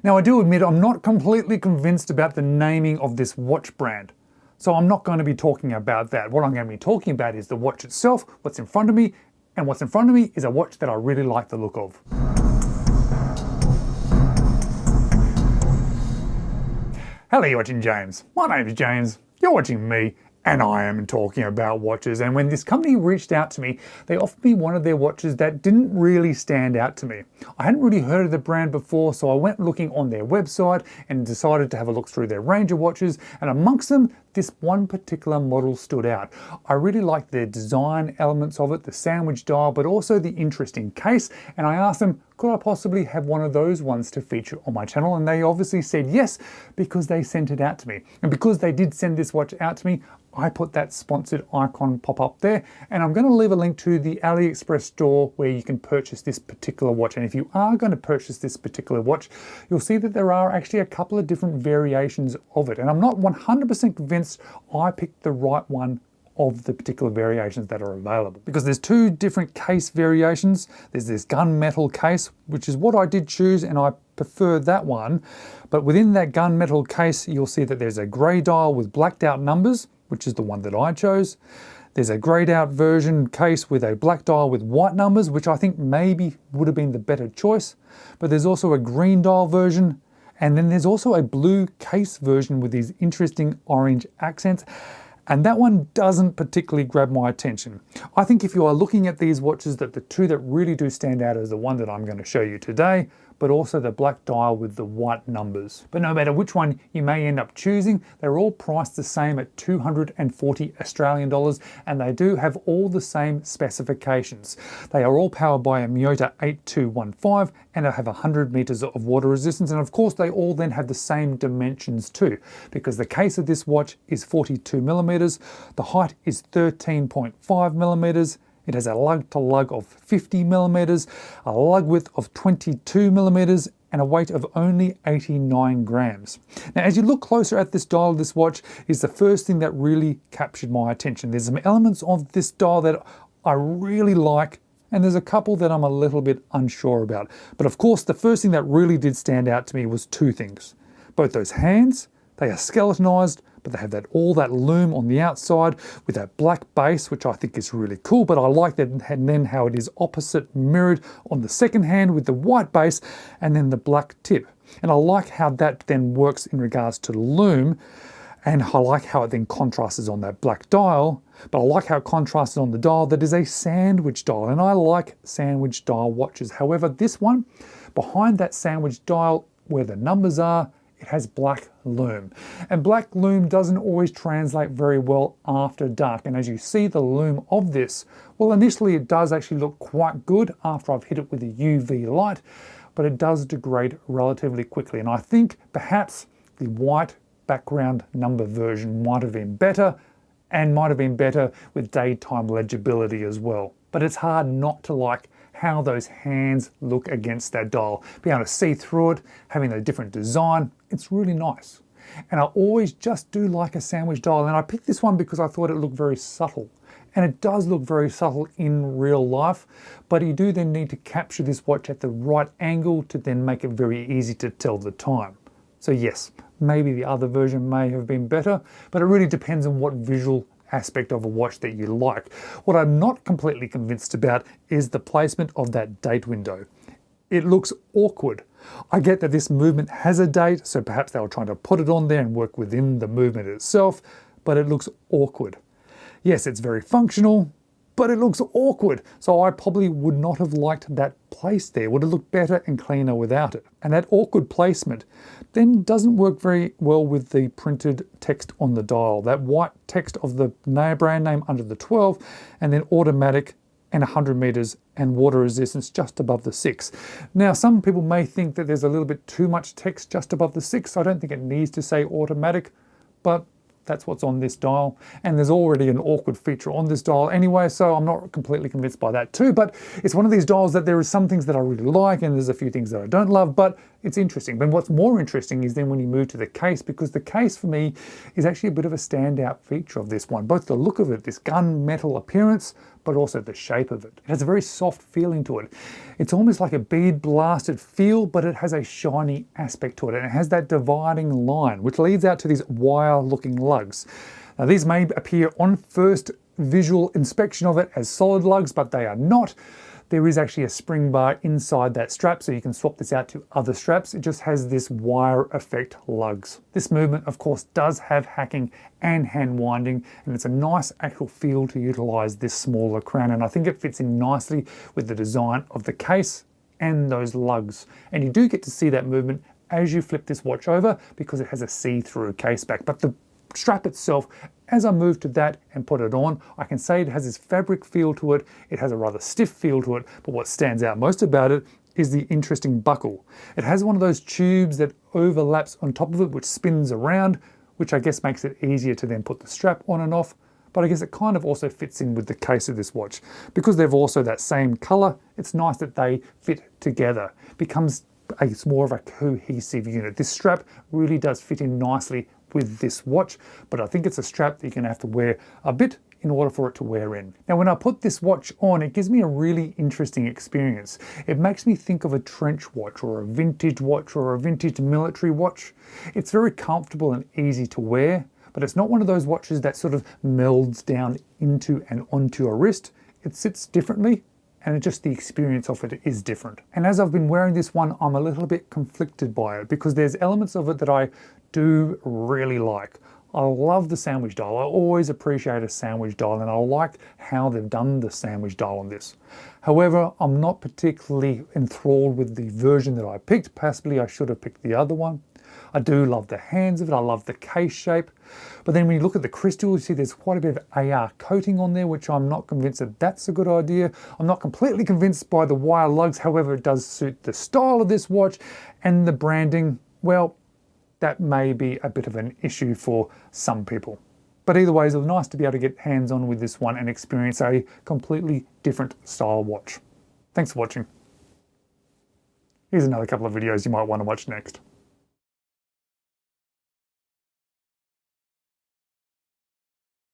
Now, I do admit I'm not completely convinced about the naming of this watch brand, so I'm not going to be talking about that. What I'm going to be talking about is the watch itself, what's in front of me, and what's in front of me is a watch that I really like the look of. Hello, you're watching James. My name's James, you're watching me, and I am talking about watches. And when this company reached out to me, they offered me one of their watches that didn't really stand out to me. I hadn't really heard of the brand before, so I went looking on their website and decided to have a look through their range of watches, and amongst them, this one particular model stood out. I really liked the design elements of it, the sandwich dial, but also the interesting case, and I asked them, could I possibly have one of those ones to feature on my channel? And they obviously said yes, because they sent it out to me. And because they did send this watch out to me, I put that sponsored icon pop up there, and I'm going to leave a link to the Aliexpress store where you can purchase this particular watch. And if you are going to purchase this particular watch, you'll see that there are actually a couple of different variations of it. And I'm not 100% convinced I picked the right one of the particular variations that are available, because there's two different case variations. There's this gunmetal case, which is what I did choose, and I prefer that one. But within that gunmetal case, you'll see that there's a grey dial with blacked out numbers, which is the one that I chose. There's a greyed out version case with a black dial with white numbers, which I think maybe would have been the better choice. But there's also a green dial version, and then there's also a blue case version with these interesting orange accents. And that one doesn't particularly grab my attention. I think if you are looking at these watches, that the two that really do stand out is the one that I'm going to show you today, but also the black dial with the white numbers. But no matter which one you may end up choosing, they're all priced the same at 240 Australian dollars, and they do have all the same specifications. They are all powered by a Miyota 8215, and they have 100 meters of water resistance. And of course, they all then have the same dimensions too, because the case of this watch is 42 millimeters, the height is 13.5 millimeters, it has a lug-to-lug of 50 millimeters, a lug width of 22 millimeters, and a weight of only 89 grams. Now, as you look closer at this dial, this watch is the first thing that really captured my attention. There's some elements of this dial that I really like, and there's a couple that I'm a little bit unsure about. But of course, the first thing that really did stand out to me was two things. Both those hands, they are skeletonized, but they have all that lume on the outside with that black base, which I think is really cool. But I like that, and then how it is opposite mirrored on the second hand with the white base and then the black tip. And I like how that then works in regards to the lume, and I like how it then contrasts on that black dial. But I like how it contrasts on the dial that is a sandwich dial, and I like sandwich dial watches. However, this one, behind that sandwich dial where the numbers are, it has black lume. And black lume doesn't always translate very well after dark. And as you see the lume of this, well, initially it does actually look quite good after I've hit it with a UV light, but it does degrade relatively quickly. And I think perhaps the white background number version might have been better, and might have been better with daytime legibility as well. But it's hard not to like how those hands look against that dial. Being able to see through it, having a different design, it's really nice. And I always just do like a sandwich dial, and I picked this one because I thought it looked very subtle. And it does look very subtle in real life, but you do then need to capture this watch at the right angle to then make it very easy to tell the time. So yes, maybe the other version may have been better, but it really depends on what visual aspect of a watch that you like. What I'm not completely convinced about is the placement of that date window. It looks awkward. I get that this movement has a date, so perhaps they were trying to put it on there and work within the movement itself, but it looks awkward. Yes, it's very functional, but it looks awkward. So I probably would not have liked that place there. Would have looked better and cleaner without it. And that awkward placement then doesn't work very well with the printed text on the dial. That white text of the brand name under the 12, and then automatic and 100 meters and water resistance just above the 6. Now, some people may think that there's a little bit too much text just above the 6. I don't think it needs to say automatic, but that's what's on this dial, and there's already an awkward feature on this dial anyway, so I'm not completely convinced by that too. But it's one of these dials that there is some things that I really like, and there's a few things that I don't love, but it's interesting. But what's more interesting is then when you move to the case, because the case for me is actually a bit of a standout feature of this one. Both the look of it, this gunmetal appearance, but also the shape of it. It has a very soft feeling to it. It's almost like a bead blasted feel, but it has a shiny aspect to it. And it has that dividing line, which leads out to these wire looking lugs. Now these may appear on first visual inspection of it as solid lugs, but they are not. There is actually a spring bar inside that strap, so you can swap this out to other straps. It just has this wire effect lugs. This movement, of course, does have hacking and hand winding, and it's a nice actual feel to utilize this smaller crown, and I think it fits in nicely with the design of the case and those lugs. And you do get to see that movement as you flip this watch over because it has a see-through case back. But the strap itself, as I move to that and put it on, I can say it has this fabric feel to it. It has a rather stiff feel to it, but what stands out most about it is the interesting buckle. It has one of those tubes that overlaps on top of it, which spins around, which I guess makes it easier to then put the strap on and off. But I guess it kind of also fits in with the case of this watch. Because they've also that same color, it's nice that they fit together. It becomes it's more of a cohesive unit. This strap really does fit in nicely with this watch, but I think it's a strap that you're going to have to wear a bit in order for it to wear in. Now when I put this watch on, it gives me a really interesting experience. It makes me think of a trench watch or a vintage watch or a vintage military watch. It's very comfortable and easy to wear, but it's not one of those watches that sort of melds down into and onto a wrist. It sits differently, and just the experience of it is different. And as I've been wearing this one, I'm a little bit conflicted by it because there's elements of it that I do really like. I love the sandwich dial. I always appreciate a sandwich dial, and I like how they've done the sandwich dial on this. However, I'm not particularly enthralled with the version that I picked. Possibly I should have picked the other one. I do love the hands of it, I love the case shape. But then when you look at the crystal, you see there's quite a bit of AR coating on there, which I'm not convinced that that's a good idea. I'm not completely convinced by the wire lugs, however it does suit the style of this watch, and the branding, well, that may be a bit of an issue for some people. But either way, it's nice to be able to get hands-on with this one and experience a completely different style watch. Thanks for watching. Here's another couple of videos you might want to watch next.